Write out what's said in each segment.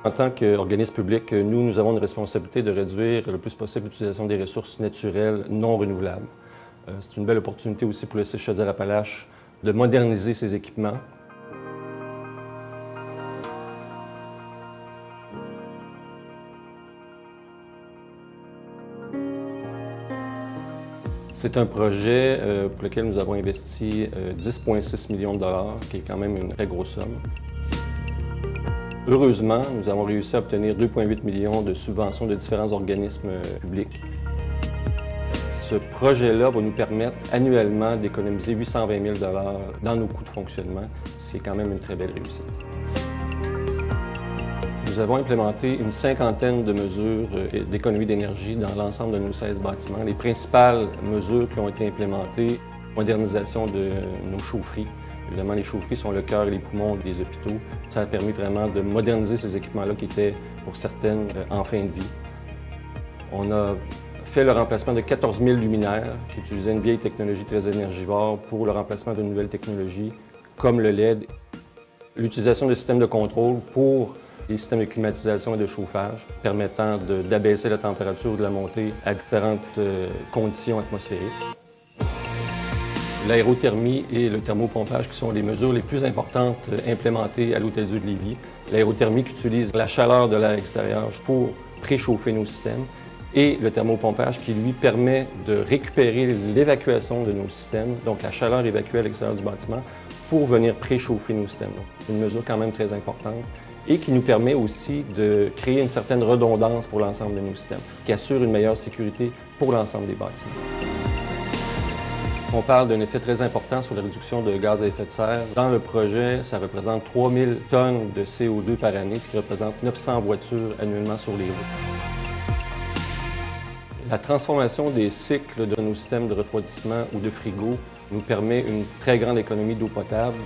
En tant qu'organisme public, nous avons une responsabilité de réduire le plus possible l'utilisation des ressources naturelles non renouvelables. C'est une belle opportunité aussi pour le site Chaudière-Appalaches de moderniser ses équipements. C'est un projet pour lequel nous avons investi 10,6 millions de dollars, qui est quand même une très grosse somme. Heureusement, nous avons réussi à obtenir 2,8 millions de subventions de différents organismes publics. Ce projet-là va nous permettre annuellement d'économiser 820 000 $ dans nos coûts de fonctionnement, ce qui est quand même une très belle réussite. Nous avons implémenté une cinquantaine de mesures d'économie d'énergie dans l'ensemble de nos 16 bâtiments. Les principales mesures qui ont été implémentées, modernisation de nos chaufferies. Évidemment, les chaufferies sont le cœur et les poumons des hôpitaux. Ça a permis vraiment de moderniser ces équipements-là qui étaient, pour certaines, en fin de vie. On a fait le remplacement de 14 000 luminaires qui utilisaient une vieille technologie très énergivore pour le remplacement de nouvelles technologies, comme le LED. L'utilisation de systèmes de contrôle pour les systèmes de climatisation et de chauffage, permettant d'abaisser la température ou de la monter à différentes conditions atmosphériques. L'aérothermie et le thermopompage qui sont les mesures les plus importantes implémentées à l'Hôtel-Dieu de Lévis. L'aérothermie qui utilise la chaleur de l'air extérieur pour préchauffer nos systèmes et le thermopompage qui, lui, permet de récupérer l'évacuation de nos systèmes, donc la chaleur évacuée à l'extérieur du bâtiment, pour venir préchauffer nos systèmes. C'est une mesure quand même très importante et qui nous permet aussi de créer une certaine redondance pour l'ensemble de nos systèmes, qui assure une meilleure sécurité pour l'ensemble des bâtiments. On parle d'un effet très important sur la réduction de gaz à effet de serre. Dans le projet, ça représente 3 000 tonnes de CO2 par année, ce qui représente 900 voitures annuellement sur les routes. La transformation des cycles de nos systèmes de refroidissement ou de frigo nous permet une très grande économie d'eau potable.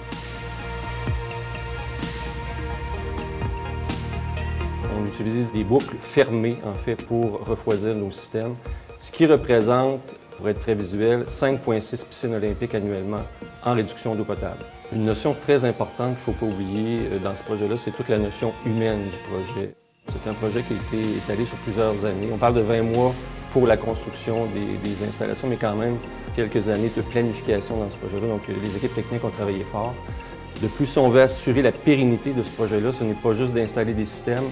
On utilise des boucles fermées, en fait, pour refroidir nos systèmes, ce qui représente, pour être très visuel, 5,6 piscines olympiques annuellement en réduction d'eau potable. Une notion très importante qu'il ne faut pas oublier dans ce projet-là, c'est toute la notion humaine du projet. C'est un projet qui a été étalé sur plusieurs années. On parle de 20 mois pour la construction des installations, mais quand même quelques années de planification dans ce projet-là. Donc, les équipes techniques ont travaillé fort. De plus, si on veut assurer la pérennité de ce projet-là, ce n'est pas juste d'installer des systèmes.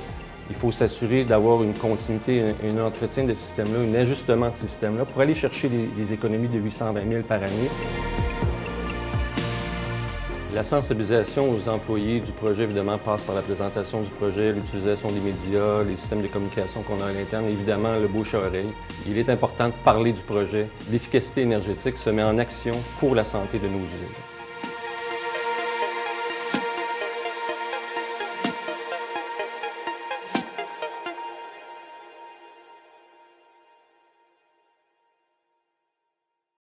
Il faut s'assurer d'avoir une continuité, un entretien de ce système-là, un ajustement de ce système-là pour aller chercher des économies de 820 000 par année. La sensibilisation aux employés du projet, évidemment, passe par la présentation du projet, l'utilisation des médias, les systèmes de communication qu'on a à l'interne, évidemment, le bouche à oreille. Il est important de parler du projet. L'efficacité énergétique se met en action pour la santé de nos usagers.